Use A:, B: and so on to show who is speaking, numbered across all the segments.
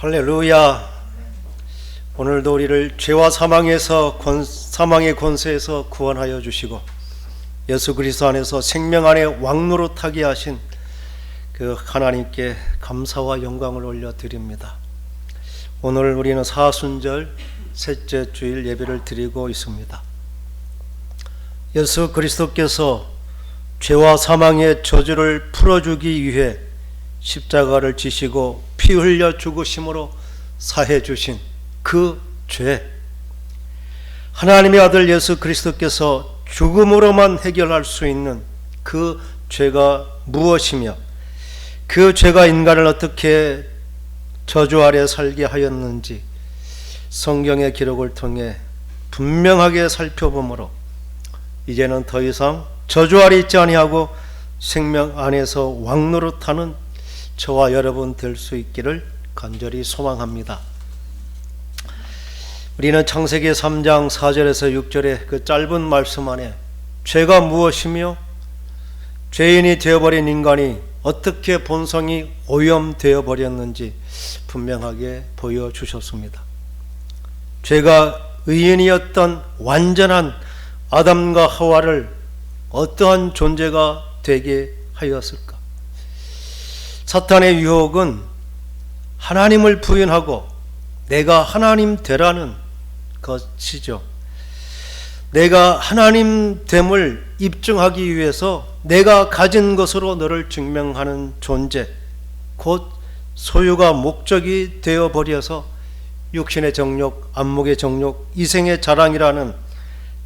A: 할렐루야. 오늘도 우리를 죄와 사망의 권세에서 구원하여 주시고 예수 그리스도 안에서 생명 안에 왕노릇하게 하신 그 하나님께 감사와 영광을 올려드립니다. 오늘 우리는 사순절 셋째 주일 예배를 드리고 있습니다. 예수 그리스도께서 죄와 사망의 저주를 풀어주기 위해 십자가를 지시고 피 흘려 죽으심으로 사해 주신 그 죄, 하나님의 아들 예수 그리스도께서 죽음으로만 해결할 수 있는 그 죄가 무엇이며 그 죄가 인간을 어떻게 저주 아래 살게 하였는지 성경의 기록을 통해 분명하게 살펴보므로 이제는 더 이상 저주 아래 있지 아니하고 생명 안에서 왕노릇하는 저와 여러분 될 수 있기를 간절히 소망합니다. 우리는 창세기 3장 4절에서 6절의 그 짧은 말씀 안에 죄가 무엇이며 죄인이 되어버린 인간이 어떻게 본성이 오염되어 버렸는지 분명하게 보여주셨습니다. 죄가 의인이었던 완전한 아담과 하와를 어떠한 존재가 되게 하였을까? 사탄의 유혹은 하나님을 부인하고 내가 하나님 되라는 것이죠. 내가 하나님 됨을 입증하기 위해서 내가 가진 것으로 너를 증명하는 존재, 곧 소유가 목적이 되어버려서 육신의 정욕, 안목의 정욕, 이생의 자랑이라는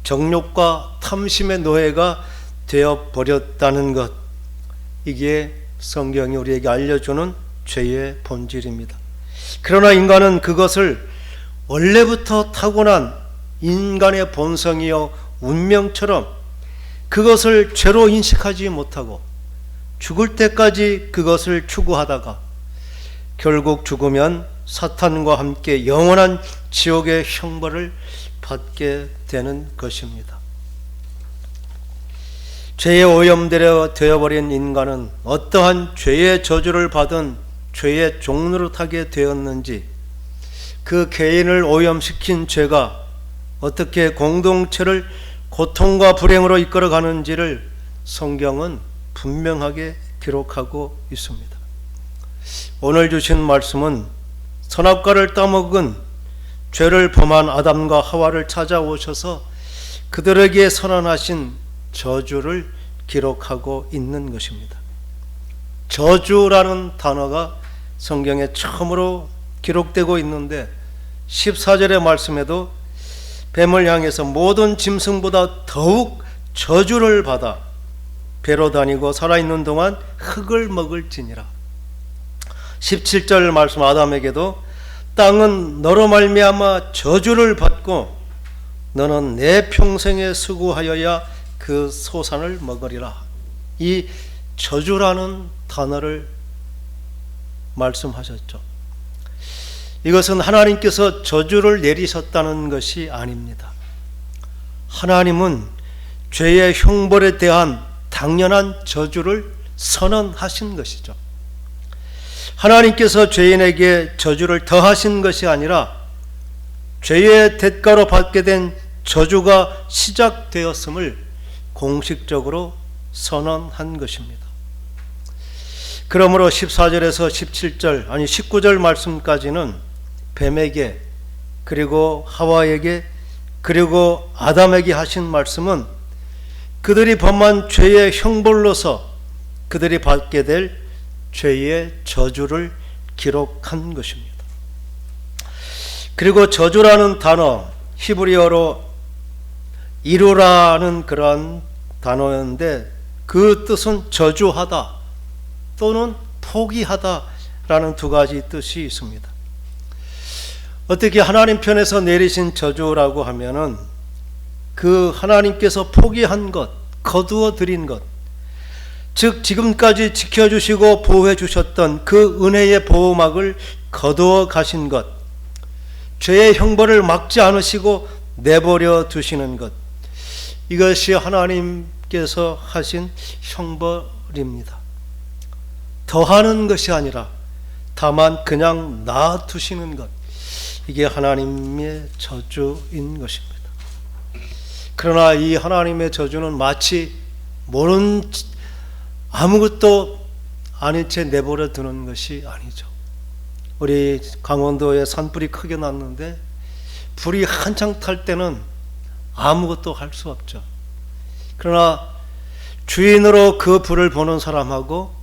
A: 정욕과 탐심의 노예가 되어버렸다는 것, 이게 성경이 우리에게 알려주는 죄의 본질입니다. 그러나 인간은 그것을 원래부터 타고난 인간의 본성이요 운명처럼 그것을 죄로 인식하지 못하고 죽을 때까지 그것을 추구하다가 결국 죽으면 사탄과 함께 영원한 지옥의 형벌을 받게 되는 것입니다. 죄에 오염되어버린 인간은 어떠한 죄의 저주를 받은 죄의 종노릇하게 되었는지, 그 개인을 오염시킨 죄가 어떻게 공동체를 고통과 불행으로 이끌어가는지를 성경은 분명하게 기록하고 있습니다. 오늘 주신 말씀은 선악과를 따먹은 죄를 범한 아담과 하와를 찾아오셔서 그들에게 선언하신 저주를 기록하고 있는 것입니다. 저주라는 단어가 성경에 처음으로 기록되고 있는데 14절의 말씀에도 뱀을 향해서 모든 짐승보다 더욱 저주를 받아 배로 다니고 살아있는 동안 흙을 먹을지니라. 17절 말씀 아담에게도 땅은 너로 말미암아 저주를 받고 너는 내 평생에 수고하여야 그 소산을 먹으리라. 이 저주라는 단어를 말씀하셨죠. 이것은 하나님께서 저주를 내리셨다는 것이 아닙니다. 하나님은 죄의 형벌에 대한 당연한 저주를 선언하신 것이죠. 하나님께서 죄인에게 저주를 더하신 것이 아니라 죄의 대가로 받게 된 저주가 시작되었음을 공식적으로 선언한 것입니다. 그러므로 14절에서 17절, 19절 말씀까지는 뱀에게, 그리고 하와에게, 그리고 아담에게 하신 말씀은 그들이 범한 죄의 형벌로서 그들이 받게 될 죄의 저주를 기록한 것입니다. 그리고 저주라는 단어, 히브리어로 이루라는 그러한 단어인데 그 뜻은 저주하다 또는 포기하다라는 두 가지 뜻이 있습니다. 어떻게 하나님 편에서 내리신 저주라고 하면은 그 하나님께서 포기한 것, 거두어 드린 것, 즉 지금까지 지켜주시고 보호해 주셨던 그 은혜의 보호막을 거두어 가신 것, 죄의 형벌을 막지 않으시고 내버려 두시는 것, 이것이 하나님께서 하신 형벌입니다. 더하는 것이 아니라 다만 그냥 놔두시는 것, 이게 하나님의 저주인 것입니다. 그러나 이 하나님의 저주는 마치 아무것도 아닌 채 내버려 두는 것이 아니죠. 우리 강원도에 산불이 크게 났는데 불이 한창 탈 때는 아무것도 할 수 없죠. 그러나 주인으로 그 불을 보는 사람하고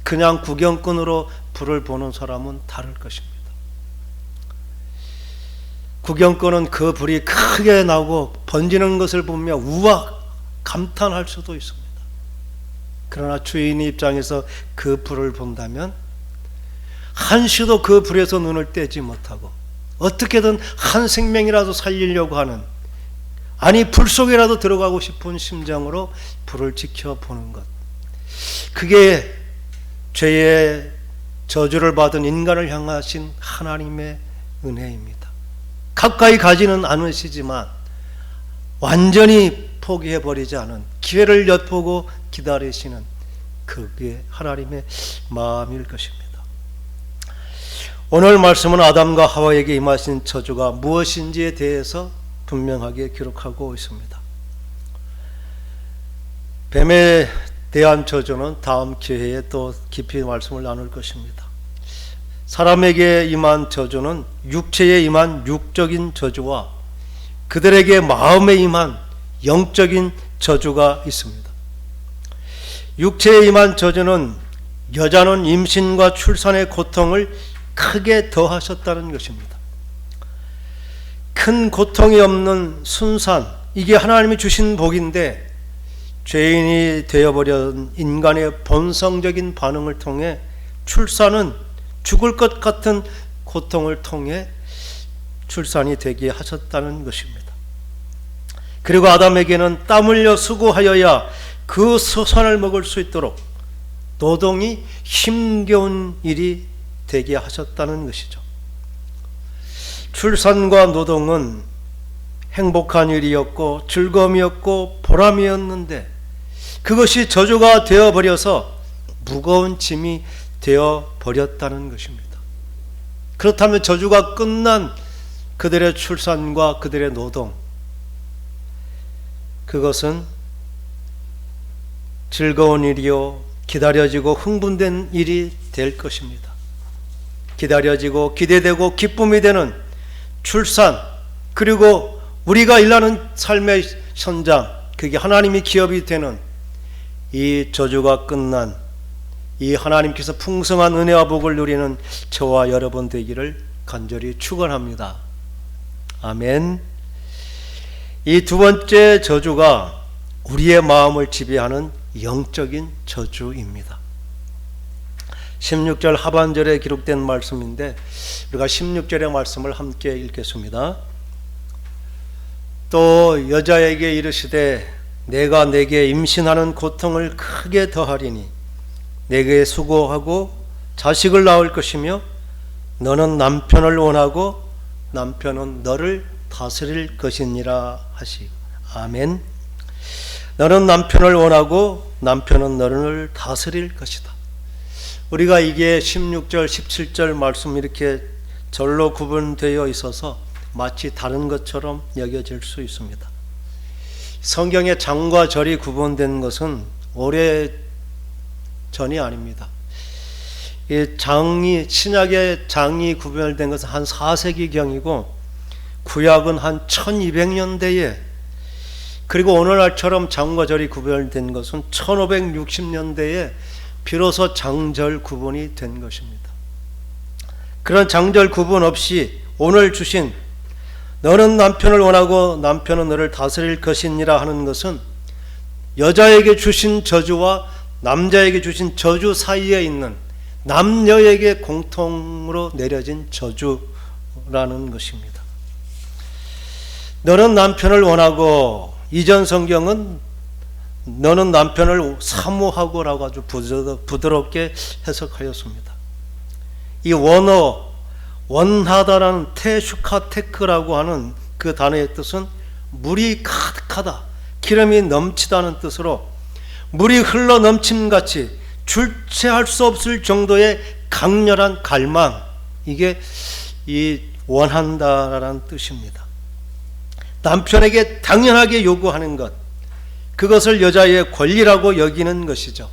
A: 그냥 구경꾼으로 불을 보는 사람은 다를 것입니다. 구경꾼은 그 불이 크게 나고 번지는 것을 보며 우와 감탄할 수도 있습니다. 그러나 주인 입장에서 그 불을 본다면 한시도 그 불에서 눈을 떼지 못하고 어떻게든 한 생명이라도 살리려고 하는, 아니 불 속에라도 들어가고 싶은 심정으로 불을 지켜보는 것, 그게 죄의 저주를 받은 인간을 향하신 하나님의 은혜입니다. 가까이 가지는 않으시지만 완전히 포기해버리지 않은, 기회를 엿보고 기다리시는 그게 하나님의 마음일 것입니다. 오늘 말씀은 아담과 하와에게 임하신 저주가 무엇인지에 대해서 분명하게 기록하고 있습니다. 뱀에 대한 저주는 다음 기회에 또 깊이 말씀을 나눌 것입니다. 사람에게 임한 저주는 육체에 임한 육적인 저주와 그들에게 마음에 임한 영적인 저주가 있습니다. 육체에 임한 저주는 여자는 임신과 출산의 고통을 크게 더하셨다는 것입니다. 큰 고통이 없는 순산, 이게 하나님이 주신 복인데 죄인이 되어버린 인간의 본성적인 반응을 통해 출산은 죽을 것 같은 고통을 통해 출산이 되게 하셨다는 것입니다. 그리고 아담에게는 땀 흘려 수고하여야 그 소산을 먹을 수 있도록 노동이 힘겨운 일이 되게 하셨다는 것이죠. 출산과 노동은 행복한 일이었고 즐거움이었고 보람이었는데 그것이 저주가 되어버려서 무거운 짐이 되어버렸다는 것입니다. 그렇다면 저주가 끝난 그들의 출산과 그들의 노동, 그것은 즐거운 일이요 기다려지고 흥분된 일이 될 것입니다. 기다려지고 기대되고 기쁨이 되는 출산, 그리고 우리가 일하는 삶의 현장, 그게 하나님이 기업이 되는 이 저주가 끝난 이 하나님께서 풍성한 은혜와 복을 누리는 저와 여러분 되기를 간절히 축원합니다. 아멘. 이 두 번째 저주가 우리의 마음을 지배하는 영적인 저주입니다. 16절 하반절에 기록된 말씀인데 우리가 16절의 말씀을 함께 읽겠습니다. 또 여자에게 이르시되 내가 내게 임신하는 고통을 크게 더하리니 내게 수고하고 자식을 낳을 것이며 너는 남편을 원하고 남편은 너를 다스릴 것이니라 하시. 아멘. 너는 남편을 원하고 남편은 너를 다스릴 것이다. 우리가 이게 16절 17절 말씀 이렇게 절로 구분되어 있어서 마치 다른 것처럼 여겨질 수 있습니다. 성경에 장과 절이 구분된 것은 오래 전이 아닙니다. 이 장이, 신약의 장이 구별된 것은 한 4세기경이고 구약은 한 1200년대에, 그리고 오늘날처럼 장과 절이 구별된 것은 1560년대에 비로소 장절 구분이 된 것입니다. 그런 장절 구분 없이 오늘 주신 너는 남편을 원하고 남편은 너를 다스릴 것이니라 하는 것은 여자에게 주신 저주와 남자에게 주신 저주 사이에 있는 남녀에게 공통으로 내려진 저주라는 것입니다. 너는 남편을 원하고, 이전 성경은 너는 남편을 사모하고 라고 아주 부드럽게 해석하였습니다. 이 원어, 원하다라는 테슈카테크라고 하는 그 단어의 뜻은 물이 가득하다, 기름이 넘치다는 뜻으로 물이 흘러 넘침같이 주체할 수 없을 정도의 강렬한 갈망, 이게 이 원한다라는 뜻입니다. 남편에게 당연하게 요구하는 것, 그것을 여자의 권리라고 여기는 것이죠.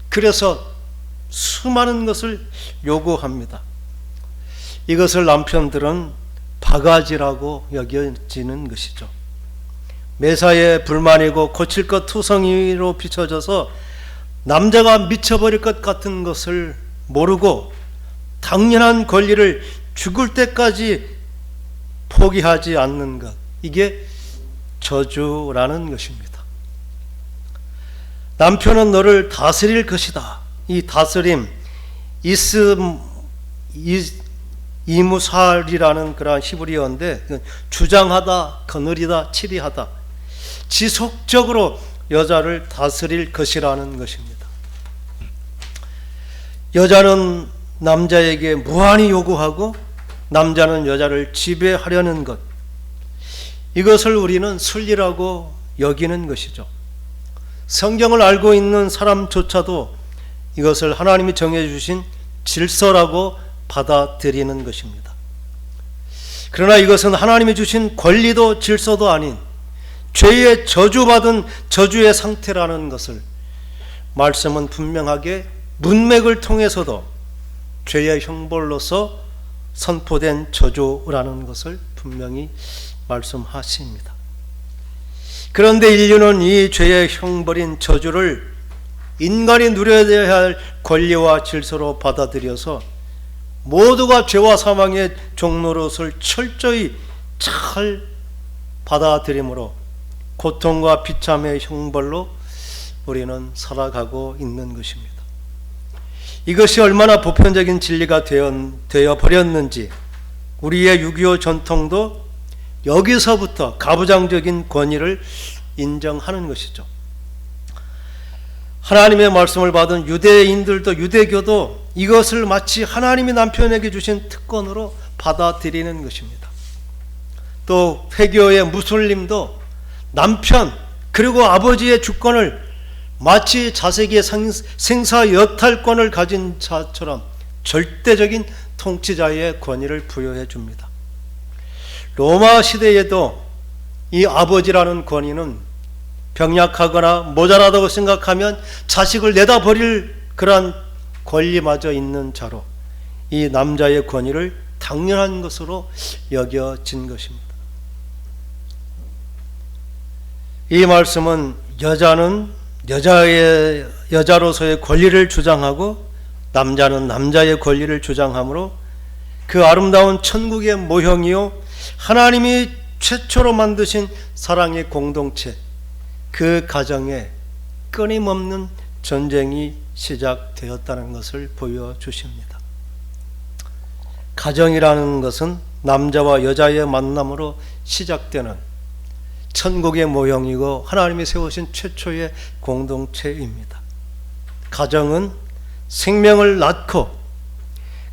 A: 그래서 수많은 것을 요구합니다. 이것을 남편들은 바가지라고 여겨지는 것이죠. 매사에 불만이고 고칠 것 투성이로 비춰져서 남자가 미쳐버릴 것 같은 것을 모르고 당연한 권리를 죽을 때까지 포기하지 않는 것, 이게 저주라는 것입니다. 남편은 너를 다스릴 것이다. 이 다스림, 이무살이라는 그런 히브리어인데, 주장하다, 거느리다, 치리하다, 지속적으로 여자를 다스릴 것이라는 것입니다. 여자는 남자에게 무한히 요구하고 남자는 여자를 지배하려는 것, 이것을 우리는 순리라고 여기는 것이죠. 성경을 알고 있는 사람조차도 이것을 하나님이 정해주신 질서라고 받아들이는 것입니다. 그러나 이것은 하나님이 주신 권리도 질서도 아닌 죄의 저주받은 저주의 상태라는 것을 말씀은 분명하게 문맥을 통해서도 죄의 형벌로서 선포된 저주라는 것을 분명히 말씀하십니다. 그런데 인류는 이 죄의 형벌인 저주를 인간이 누려야 할 권리와 질서로 받아들여서 모두가 죄와 사망의 종노릇을 철저히 잘 받아들이므로 고통과 비참의 형벌로 우리는 살아가고 있는 것입니다. 이것이 얼마나 보편적인 진리가 되어 버렸는지 우리의 6.25 전통도 여기서부터 가부장적인 권위를 인정하는 것이죠. 하나님의 말씀을 받은 유대인들도, 유대교도 이것을 마치 하나님이 남편에게 주신 특권으로 받아들이는 것입니다. 또 회교의 무슬림도 남편 그리고 아버지의 주권을 마치 자식의 생사 여탈권을 가진 자처럼 절대적인 통치자의 권위를 부여해 줍니다. 로마 시대에도 이 아버지라는 권위는 병약하거나 모자라다고 생각하면 자식을 내다 버릴 그러한 권리마저 있는 자로 이 남자의 권위를 당연한 것으로 여겨진 것입니다. 이 말씀은 여자는 여자로서의 권리를 주장하고 남자는 남자의 권리를 주장하므로 그 아름다운 천국의 모형이요 하나님이 최초로 만드신 사랑의 공동체, 그 가정에 끊임없는 전쟁이 시작되었다는 것을 보여주십니다. 가정이라는 것은 남자와 여자의 만남으로 시작되는 천국의 모형이고 하나님이 세우신 최초의 공동체입니다. 가정은 생명을 낳고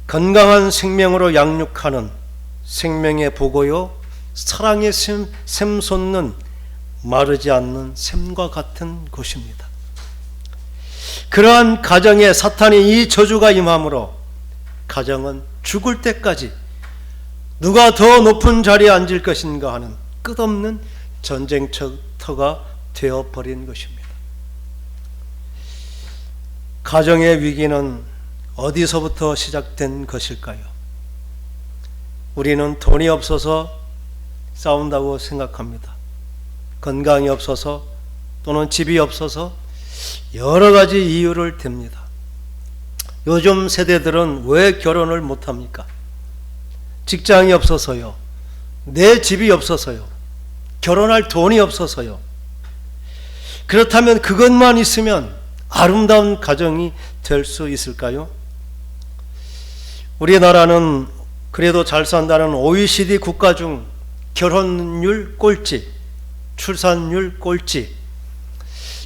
A: 건강한 생명으로 양육하는 생명의 보고요 사랑의 샘솟는 마르지 않는 샘과 같은 곳입니다. 그러한 가정에 사탄이 이 저주가 임함으로 가정은 죽을 때까지 누가 더 높은 자리에 앉을 것인가 하는 끝없는 전쟁터가 되어버린 것입니다. 가정의 위기는 어디서부터 시작된 것일까요? 우리는 돈이 없어서 싸운다고 생각합니다. 건강이 없어서 또는 집이 없어서 여러 가지 이유를 댑니다. 요즘 세대들은 왜 결혼을 못합니까? 직장이 없어서요. 내 집이 없어서요. 결혼할 돈이 없어서요. 그렇다면 그것만 있으면 아름다운 가정이 될 수 있을까요? 우리나라는 그래도 잘 산다는 OECD 국가 중 결혼율 꼴찌, 출산율 꼴찌,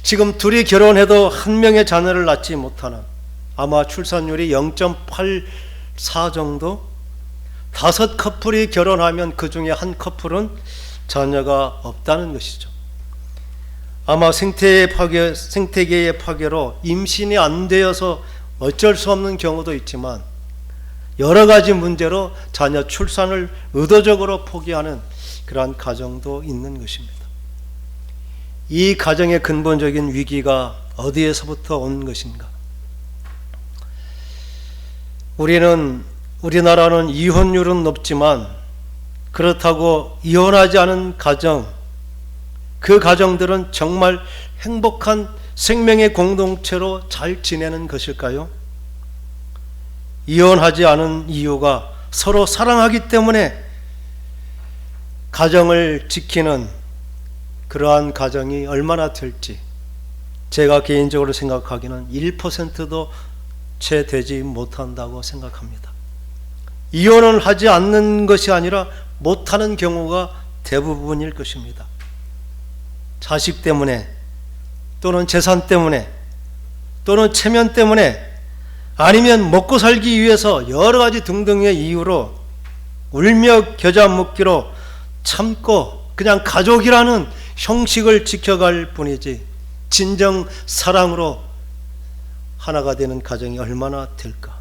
A: 지금 둘이 결혼해도 한 명의 자녀를 낳지 못하는, 아마 출산율이 0.84 정도, 5 커플이 결혼하면 그 중에 한 커플은 자녀가 없다는 것이죠. 아마 생태계의 파괴로 임신이 안 되어서 어쩔 수 없는 경우도 있지만 여러 가지 문제로 자녀 출산을 의도적으로 포기하는 그러한 가정도 있는 것입니다. 이 가정의 근본적인 위기가 어디에서부터 온 것인가? 우리나라는 이혼율은 높지만 그렇다고 이혼하지 않은 가정, 그 가정들은 정말 행복한 생명의 공동체로 잘 지내는 것일까요? 이혼하지 않은 이유가 서로 사랑하기 때문에 가정을 지키는 그러한 가정이 얼마나 될지 제가 개인적으로 생각하기는 1%도 채 되지 못한다고 생각합니다. 이혼을 하지 않는 것이 아니라 못하는 경우가 대부분일 것입니다. 자식 때문에 또는 재산 때문에 또는 체면 때문에 아니면 먹고 살기 위해서 여러 가지 등등의 이유로 울며 겨자 먹기로 참고 그냥 가족이라는 형식을 지켜갈 뿐이지 진정 사랑으로 하나가 되는 가정이 얼마나 될까?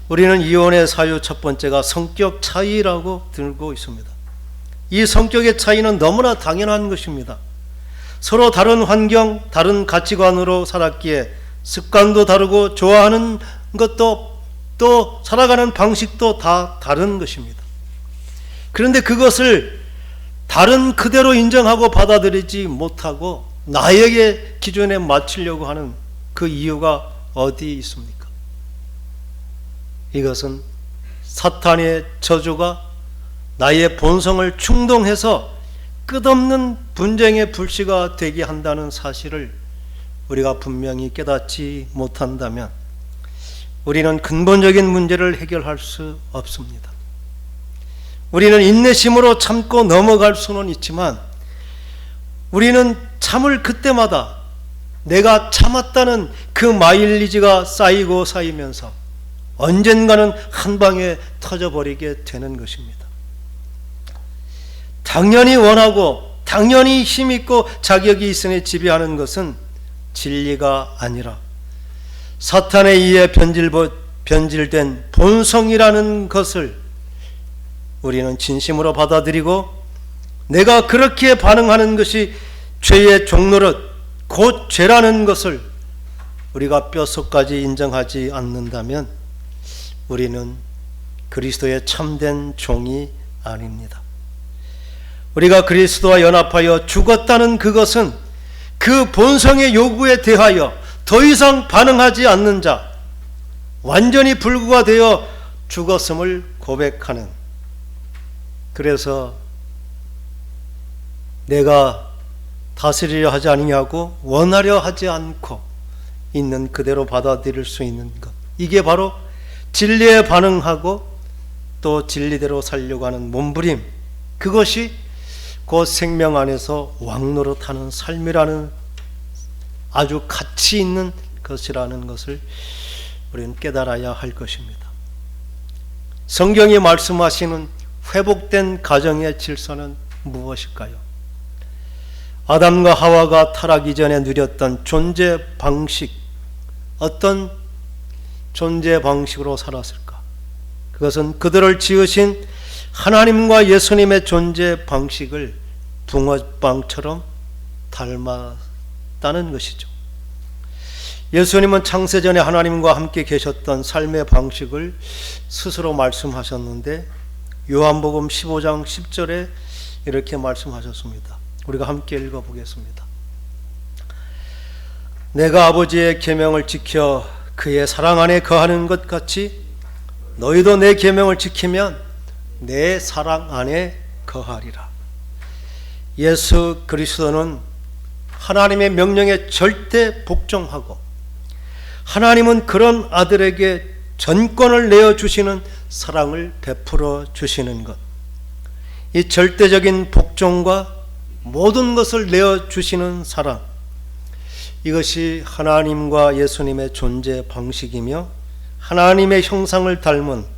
A: 우리는 이혼의 사유 첫 번째가 성격 차이라고 들고 있습니다. 이 성격의 차이는 너무나 당연한 것입니다. 서로 다른 환경, 다른 가치관으로 살았기에 습관도 다르고 좋아하는 것도 또 살아가는 방식도 다 다른 것입니다. 그런데 그것을 다른 그대로 인정하고 받아들이지 못하고 나에게 기준에 맞추려고 하는 그 이유가 어디 있습니까? 이것은 사탄의 저주가 나의 본성을 충동해서 끝없는 분쟁의 불씨가 되게 한다는 사실을 우리가 분명히 깨닫지 못한다면 우리는 근본적인 문제를 해결할 수 없습니다. 우리는 인내심으로 참고 넘어갈 수는 있지만 우리는 참을 그때마다 내가 참았다는 그 마일리지가 쌓이고 쌓이면서 언젠가는 한 방에 터져버리게 되는 것입니다. 당연히 원하고 당연히 힘있고 자격이 있으니 지배하는 것은 진리가 아니라 사탄에 의해 변질된 본성이라는 것을 우리는 진심으로 받아들이고 내가 그렇게 반응하는 것이 죄의 종노릇 곧 죄라는 것을 우리가 뼛속까지 인정하지 않는다면 우리는 그리스도의 참된 종이 아닙니다. 우리가 그리스도와 연합하여 죽었다는 그것은 그 본성의 요구에 대하여 더 이상 반응하지 않는 자, 완전히 불구가 되어 죽었음을 고백하는, 그래서 내가 다스리려 하지 아니하고 원하려 하지 않고 있는 그대로 받아들일 수 있는 것, 이게 바로 진리에 반응하고 또 진리대로 살려고 하는 몸부림, 그것이 곧 생명 안에서 왕노릇하는 삶이라는 아주 가치 있는 것이라는 것을 우리는 깨달아야 할 것입니다. 성경이 말씀하시는 회복된 가정의 질서는 무엇일까요? 아담과 하와가 타락 이전에 누렸던 존재 방식, 어떤 존재 방식으로 살았을까? 그것은 그들을 지으신 하나님과 예수님의 존재 방식을 붕어빵처럼 닮았다는 것이죠. 예수님은 창세전에 하나님과 함께 계셨던 삶의 방식을 스스로 말씀하셨는데 요한복음 15장 10절에 이렇게 말씀하셨습니다. 우리가 함께 읽어보겠습니다. 내가 아버지의 계명을 지켜 그의 사랑 안에 거하는 것 같이 너희도 내 계명을 지키면 내 사랑 안에 거하리라. 예수 그리스도는 하나님의 명령에 절대 복종하고 하나님은 그런 아들에게 전권을 내어주시는 사랑을 베풀어 주시는 것, 이 절대적인 복종과 모든 것을 내어주시는 사랑, 이것이 하나님과 예수님의 존재 방식이며 하나님의 형상을 닮은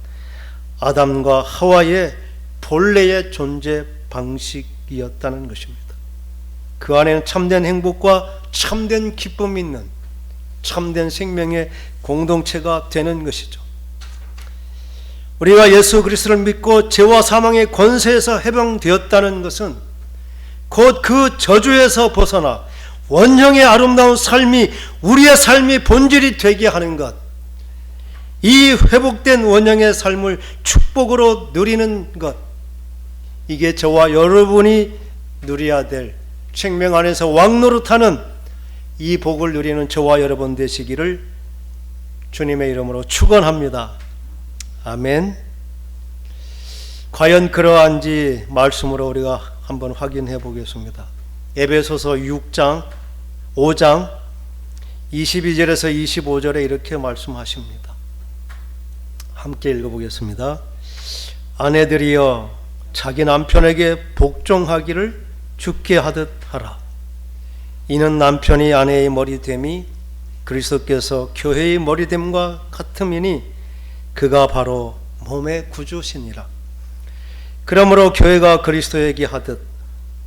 A: 아담과 하와의 본래의 존재 방식이었다는 것입니다. 그 안에는 참된 행복과 참된 기쁨이 있는 참된 생명의 공동체가 되는 것이죠. 우리가 예수 그리스도를 믿고 죄와 사망의 권세에서 해방되었다는 것은 곧 그 저주에서 벗어나 원형의 아름다운 삶이 우리의 삶이 본질이 되게 하는 것, 이 회복된 원형의 삶을 축복으로 누리는 것, 이게 저와 여러분이 누려야 될 생명 안에서 왕노릇하는 이 복을 누리는 저와 여러분 되시기를 주님의 이름으로 축원합니다. 아멘. 과연 그러한지 말씀으로 우리가 한번 확인해 보겠습니다. 에베소서 5장 22절에서 25절에 이렇게 말씀하십니다. 함께 읽어보겠습니다. 아내들이여 자기 남편에게 복종하기를 주께 하듯 하라. 이는 남편이 아내의 머리됨이 그리스도께서 교회의 머리됨과 같음이니 그가 바로 몸의 구주시니라. 그러므로 교회가 그리스도에게 하듯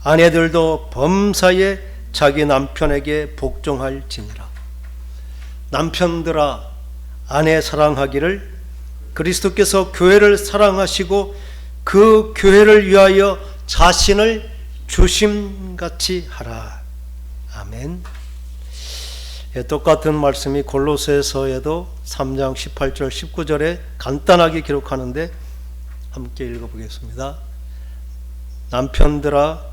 A: 아내들도 범사에 자기 남편에게 복종할지니라. 남편들아 아내 사랑하기를 그리스도께서 교회를 사랑하시고 그 교회를 위하여 자신을 주심같이 하라. 아멘. 똑같은 말씀이 골로새서에도 3장 18절 19절에 간단하게 기록하는데 함께 읽어보겠습니다. 남편들아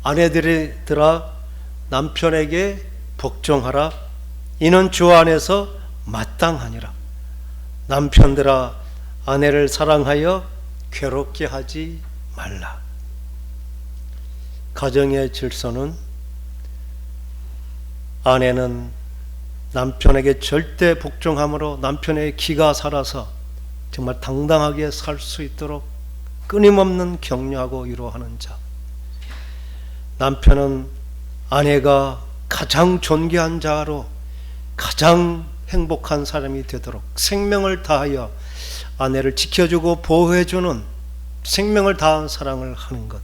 A: 아내들아 남편에게 복종하라. 이는 주 안에서 마땅하니라. 남편들아 아내를 사랑하여 괴롭게 하지 말라. 가정의 질서는 아내는 남편에게 절대 복종함으로 남편의 기가 살아서 정말 당당하게 살 수 있도록 끊임없는 격려하고 위로하는 자. 남편은 아내가 가장 존귀한 자로 가장 행복한 사람이 되도록 생명을 다하여 아내를 지켜주고 보호해주는 생명을 다한 사랑을 하는 것.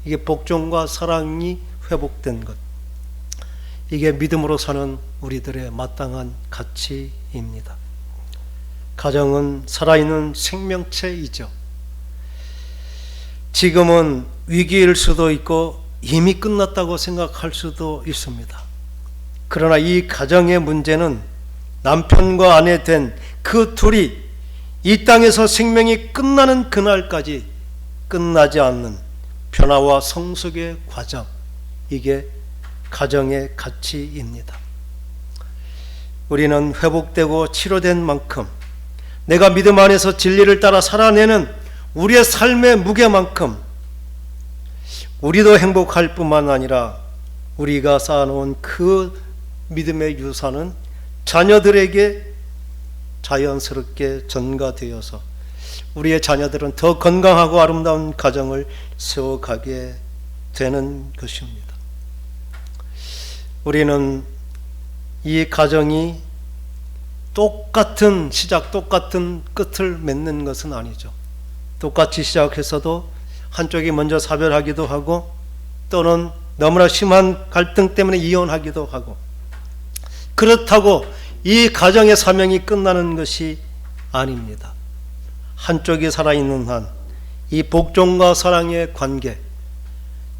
A: 이게 복종과 사랑이 회복된 것. 이게 믿음으로 사는 우리들의 마땅한 가치입니다. 가정은 살아있는 생명체이죠. 지금은 위기일 수도 있고 이미 끝났다고 생각할 수도 있습니다. 그러나 이 가정의 문제는 남편과 아내 된 그 둘이 이 땅에서 생명이 끝나는 그날까지 끝나지 않는 변화와 성숙의 과정, 이게 가정의 가치입니다. 우리는 회복되고 치료된 만큼 내가 믿음 안에서 진리를 따라 살아내는 우리의 삶의 무게만큼 우리도 행복할 뿐만 아니라 우리가 쌓아놓은 그 믿음의 유산은 자녀들에게 자연스럽게 전가되어서 우리의 자녀들은 더 건강하고 아름다운 가정을 세워가게 되는 것입니다. 우리는 이 가정이 똑같은 시작, 똑같은 끝을 맺는 것은 아니죠. 똑같이 시작해서도 한쪽이 먼저 사별하기도 하고 또는 너무나 심한 갈등 때문에 이혼하기도 하고, 그렇다고 이 가정의 사명이 끝나는 것이 아닙니다. 한쪽이 살아있는 한 이 복종과 사랑의 관계,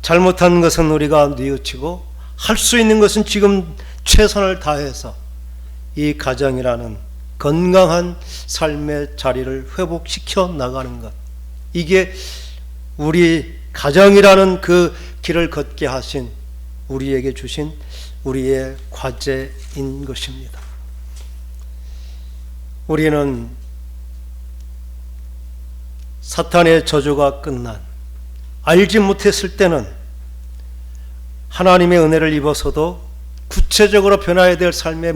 A: 잘못한 것은 우리가 뉘우치고 할 수 있는 것은 지금 최선을 다해서 이 가정이라는 건강한 삶의 자리를 회복시켜 나가는 것, 이게 우리 가정이라는 그 길을 걷게 하신 우리에게 주신 우리의 과제인 것입니다. 우리는 사탄의 저주가 끝난, 알지 못했을 때는 하나님의 은혜를 입어서도 구체적으로 변화해야 될 삶의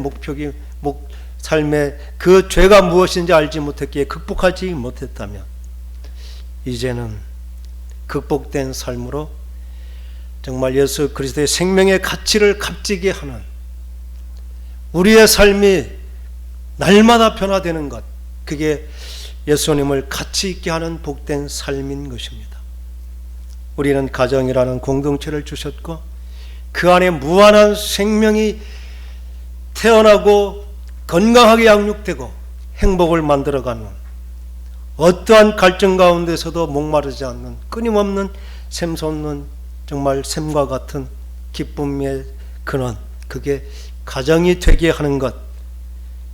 A: 삶의 그 죄가 무엇인지 알지 못했기에 극복하지 못했다면, 이제는 극복된 삶으로 정말 예수 그리스도의 생명의 가치를 값지게 하는 우리의 삶이 날마다 변화되는 것, 그게 예수님을 가치 있게 하는 복된 삶인 것입니다. 우리는 가정이라는 공동체를 주셨고 그 안에 무한한 생명이 태어나고 건강하게 양육되고 행복을 만들어가는, 어떠한 갈증 가운데서도 목마르지 않는 끊임없는 샘솟는 정말 샘과 같은 기쁨의 근원, 그게 가정이 되게 하는 것,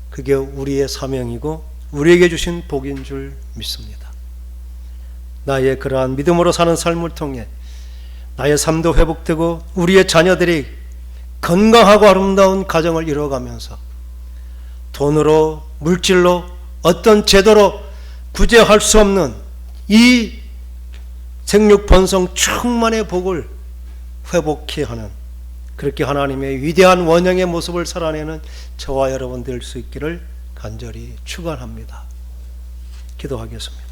A: 그게 우리의 사명이고 우리에게 주신 복인 줄 믿습니다. 나의 그러한 믿음으로 사는 삶을 통해 나의 삶도 회복되고 우리의 자녀들이 건강하고 아름다운 가정을 이루어가면서 돈으로, 물질로, 어떤 제도로 구제할 수 없는 이 생육 번성 충만의 복을 회복케 하는, 그렇게 하나님의 위대한 원형의 모습을 살아내는 저와 여러분 될 수 있기를 간절히 축원합니다. 기도하겠습니다.